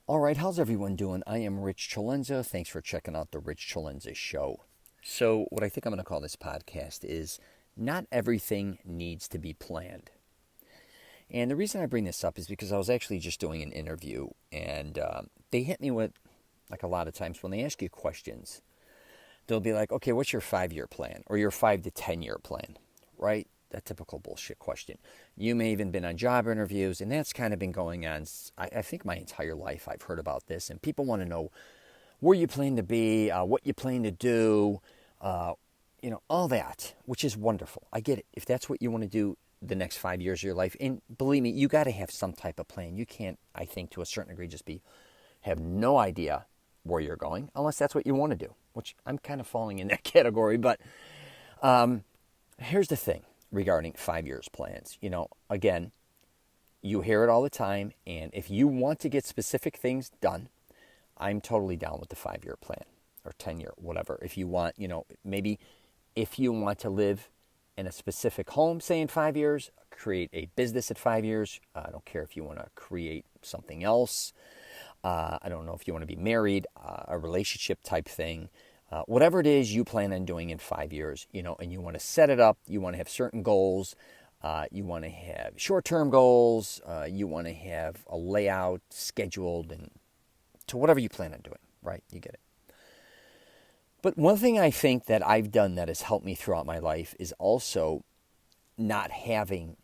All right, how's everyone doing? I am Rich CELENZA. Thanks for checking out the Rich CELENZA Show. So, what I think I'm going to call this podcast is Not Everything Needs to Be Planned. And the reason I bring this up is because I was actually just doing an interview, and they hit me with, like a lot of times when they ask you questions, they'll be like, okay, what's your 5 year plan or your 5 to 10 year plan, right? That typical bullshit question. You may have even been on job interviews, and that's kind of been going on, I think, my entire life. I've heard about this, and people want to know where you plan to be, what you plan to do, all that, which is wonderful. I get it. If that's what you want to do the next 5 years of your life, and believe me, you got to have some type of plan. You can't, I think, to a certain degree, just have no idea where you're going, unless that's what you want to do, which I'm kind of falling in that category. But here's the thing regarding 5 years plans. Again, you hear it all the time, and if you want to get specific things done, I'm totally down with the 5 year plan or 10 year, whatever. If you want, maybe if you want to live in a specific home, say in 5 years, create a business at 5 years. I don't care if you want to create something else. I don't know if you want to be married, a relationship type thing. Whatever it is you plan on doing in 5 years, and you want to set it up, you want to have certain goals, you want to have short-term goals, you want to have a layout scheduled and to whatever you plan on doing, right? You get it. But one thing I think that I've done that has helped me throughout my life is also not having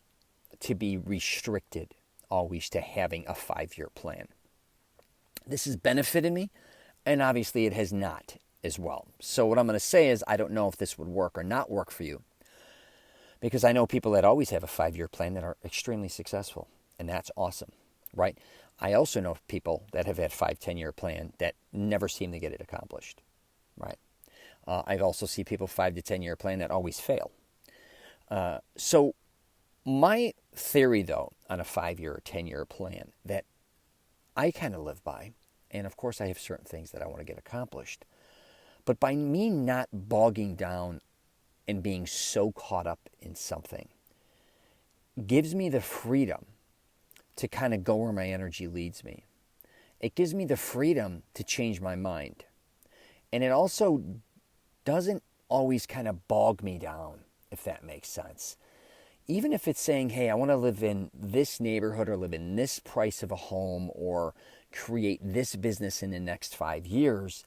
to be restricted always to having a 5 year plan. This has benefited me, and obviously it has not as well. So what I'm going to say is I don't know if this would work or not work for you, because I know people that always have a 5 year plan that are extremely successful, and that's awesome, right? I also know people that have had 5, 10 year plan that never seem to get it accomplished, right? I've also seen people 5 to 10 year plan that always fail. So my theory, though, on a 5 year or 10 year plan that I kind of live by, and of course I have certain things that I want to get accomplished, but by me not bogging down and being so caught up in something gives me the freedom to kind of go where my energy leads me. It gives me the freedom to change my mind. And it also doesn't always kind of bog me down, if that makes sense. Even if it's saying, hey, I want to live in this neighborhood or live in this price of a home or create this business in the next 5 years,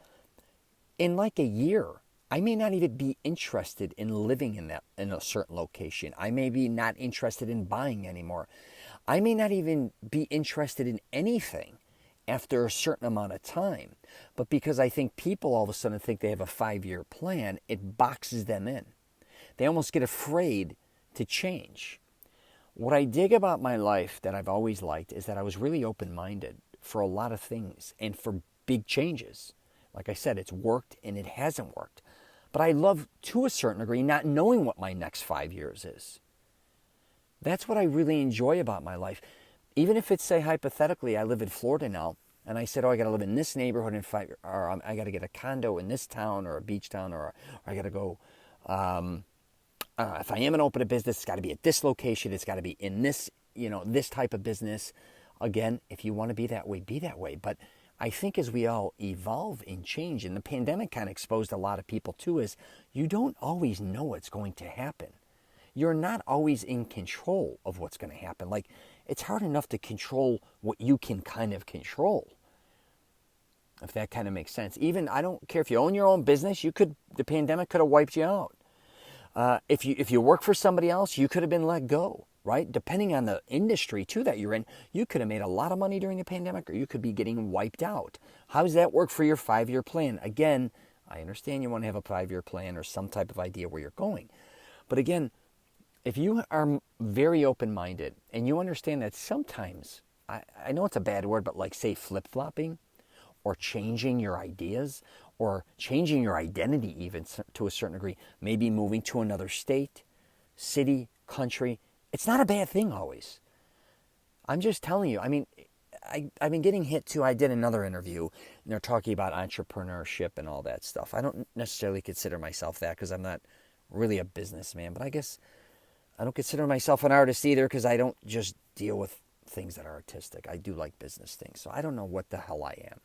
in like a year, I may not even be interested in living in a certain location. I may be not interested in buying anymore. I may not even be interested in anything after a certain amount of time. But because I think people all of a sudden think they have a 5 year plan, it boxes them in. They almost get afraid to change. What I dig about my life that I've always liked is that I was really open-minded for a lot of things and for big changes. Like I said, it's worked and it hasn't worked. But I love, to a certain degree, not knowing what my next 5 years is. That's what I really enjoy about my life. Even if it's, say, hypothetically, I live in Florida now, and I said, I got to live in this neighborhood in 5 years, or I got to get a condo in this town or a beach town, or I got to go, if I am going to open a business, it's got to be at this location, it's got to be in this, this type of business. Again, if you want to be that way, be that way. But I think as we all evolve and change, and the pandemic kind of exposed a lot of people too, is you don't always know what's going to happen. You're not always in control of what's going to happen. Like, it's hard enough to control what you can kind of control, if that kind of makes sense. Even, I don't care if you own your own business, the pandemic could have wiped you out. If you work for somebody else, you could have been let go, right? Depending on the industry, too, that you're in, you could have made a lot of money during the pandemic, or you could be getting wiped out. How does that work for your 5 year plan? Again, I understand you want to have a 5 year plan or some type of idea where you're going. But again, if you are very open-minded and you understand that sometimes, I know it's a bad word, but like, say, flip-flopping or changing your ideas or changing your identity even to a certain degree, maybe moving to another state, city, country, it's not a bad thing always. I'm just telling you, I mean, I've been getting hit too. I did another interview, and they're talking about entrepreneurship and all that stuff. I don't necessarily consider myself that because I'm not really a businessman, but I guess I don't consider myself an artist either because I don't just deal with things that are artistic. I do like business things. So I don't know what the hell I am.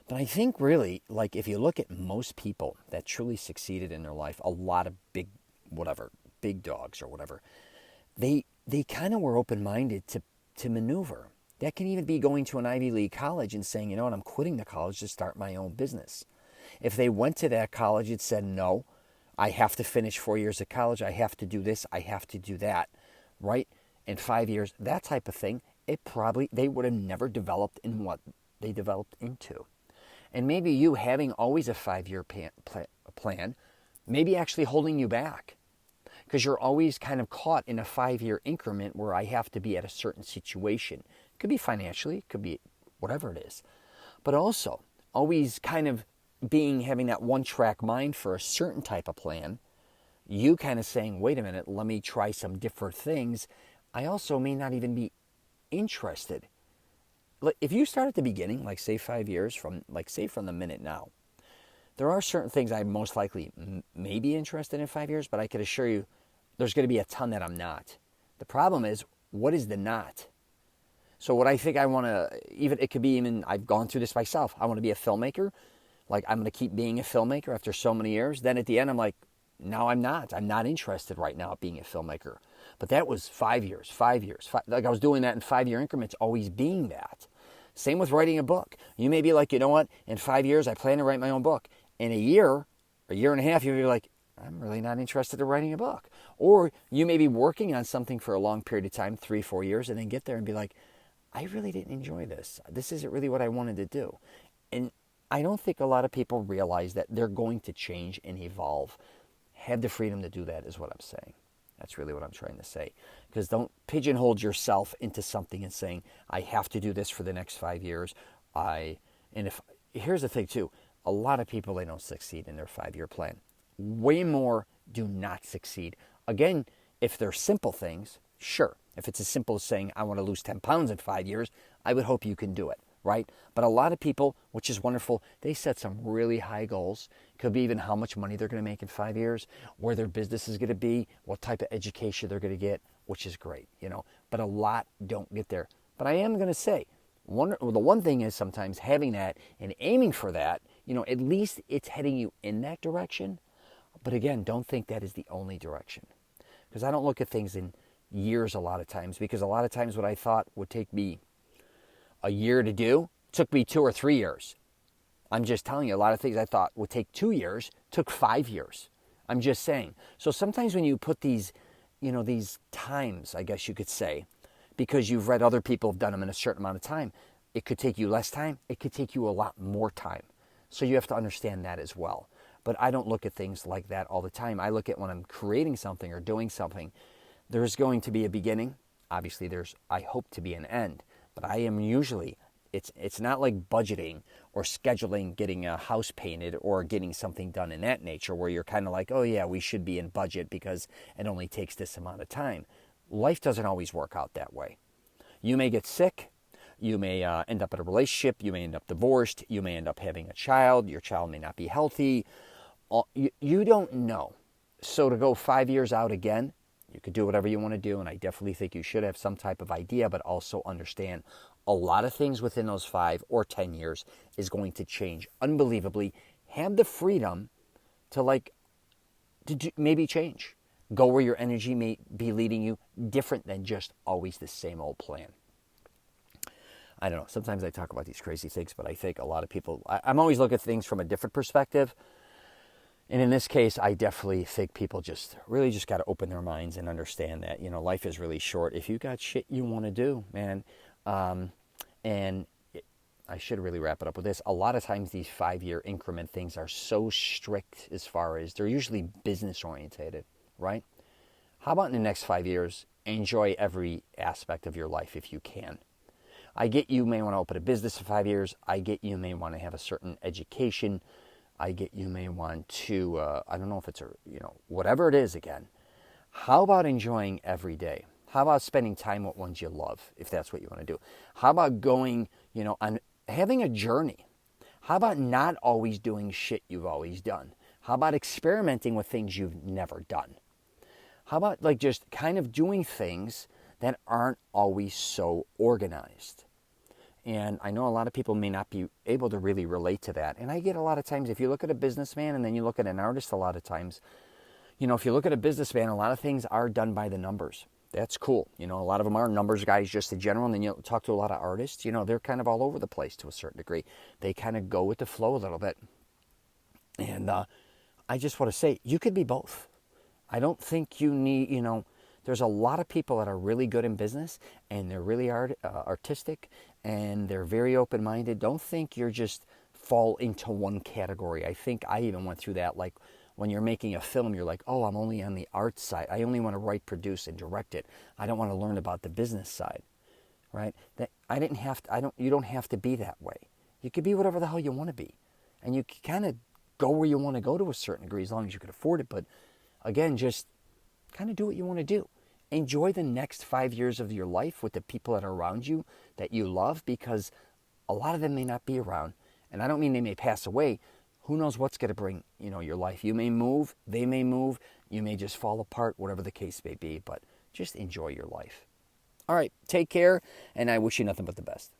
But I think really, like if you look at most people that truly succeeded in their life, a lot of big dogs or whatever, they kind of were open-minded to maneuver. That can even be going to an Ivy League college and saying, you know what, I'm quitting the college to start my own business. If they went to that college and said, no, I have to finish 4 years of college, I have to do this, I have to do that, right? In 5 years, that type of thing, they would have never developed in what they developed into. And maybe you having always a 5-year plan, maybe actually holding you back. Because you're always kind of caught in a 5-year increment where I have to be at a certain situation. It could be financially, it could be whatever it is. But also, always kind of having that one-track mind for a certain type of plan, you kind of saying, wait a minute, let me try some different things. I also may not even be interested. If you start at the beginning, like say 5 years from the minute now, there are certain things I most likely may be interested in 5 years, but I could assure you there's going to be a ton that I'm not. The problem is, what is the not? So what I think I want to, it could be even, I've gone through this myself. I want to be a filmmaker. Like I'm going to keep being a filmmaker after so many years. Then at the end, I'm like, no, I'm not. I'm not interested right now at being a filmmaker. But that was 5 years. Like I was doing that in 5-year increments, always being that. Same with writing a book. You may be like, you know what? In 5 years, I plan to write my own book. In a year and a half, you'll be like, I'm really not interested in writing a book. Or you may be working on something for a long period of time, 3-4 years, and then get there and be like, I really didn't enjoy this. This isn't really what I wanted to do. And I don't think a lot of people realize that they're going to change and evolve. Have the freedom to do that is what I'm saying. That's really what I'm trying to say. Because don't pigeonhole yourself into something and saying, I have to do this for the next 5 years. Here's the thing too. A lot of people, they don't succeed in their 5-year plan. Way more do not succeed. Again, if they're simple things, sure. If it's as simple as saying, I want to lose 10 pounds in 5 years, I would hope you can do it, right? But a lot of people, which is wonderful, they set some really high goals. Could be even how much money they're going to make in 5 years, where their business is going to be, what type of education they're going to get, which is great, But a lot don't get there. But I am going to say, the one thing is sometimes having that and aiming for that, at least it's heading you in that direction. But again, don't think that is the only direction. Because I don't look at things in years a lot of times. Because a lot of times what I thought would take me a year to do took me 2 or 3 years. I'm just telling you, a lot of things I thought would take 2 years took 5 years. I'm just saying. So sometimes when you put these times, I guess you could say, because you've read other people have done them in a certain amount of time, it could take you less time. It could take you a lot more time. So you have to understand that as well. But I don't look at things like that all the time. I look at when I'm creating something or doing something, there's going to be a beginning. Obviously, I hope to be an end. But I am usually, it's not like budgeting or scheduling getting a house painted or getting something done in that nature where you're kind of like, oh yeah, we should be in budget because it only takes this amount of time. Life doesn't always work out that way. You may get sick. You may end up in a relationship. You may end up divorced. You may end up having a child. Your child may not be healthy. You don't know. So to go 5 years out again, you could do whatever you want to do, and I definitely think you should have some type of idea, but also understand a lot of things within those 5 or 10 years is going to change unbelievably. Have the freedom to maybe change. Go where your energy may be leading you, different than just always the same old plan. I don't know. Sometimes I talk about these crazy things, but I think a lot of people, I'm always looking at things from a different perspective. And in this case, I definitely think people really got to open their minds and understand that, life is really short. If you got shit you want to do, man, I should really wrap it up with this. A lot of times these 5-year increment things are so strict as far as they're usually business orientated, right? How about in the next 5 years, enjoy every aspect of your life if you can. I get you may want to open a business in 5 years. I get you may want to have a certain education. I get you may want to, I don't know if it's whatever it is again. How about enjoying every day? How about spending time with ones you love, if that's what you want to do? How about going, on having a journey? How about not always doing shit you've always done? How about experimenting with things you've never done? How about just kind of doing things that aren't always so organized. And I know a lot of people may not be able to really relate to that. And I get a lot of times, if you look at a businessman and then you look at an artist, a lot of times, if you look at a businessman, a lot of things are done by the numbers. That's cool. A lot of them are numbers guys just in general. And then you talk to a lot of artists, they're kind of all over the place to a certain degree. They kind of go with the flow a little bit. And I just want to say, you could be both. I don't think you need, there's a lot of people that are really good in business and they're really artistic and they're very open-minded. Don't think you're just fall into one category. I think I even went through that, like when you're making a film, you're like, oh, I'm only on the art side. I only want to write, produce, and direct it. I don't want to learn about the business side, right? You don't have to be that way. You could be whatever the hell you want to be. And you can kind of go where you want to go to a certain degree as long as you can afford it. But again, just kind of do what you want to do. Enjoy the next 5 years of your life with the people that are around you that you love, because a lot of them may not be around. And I don't mean they may pass away. Who knows what's going to bring, your life. You may move, they may move, you may just fall apart, whatever the case may be. But just enjoy your life. All right, take care, and I wish you nothing but the best.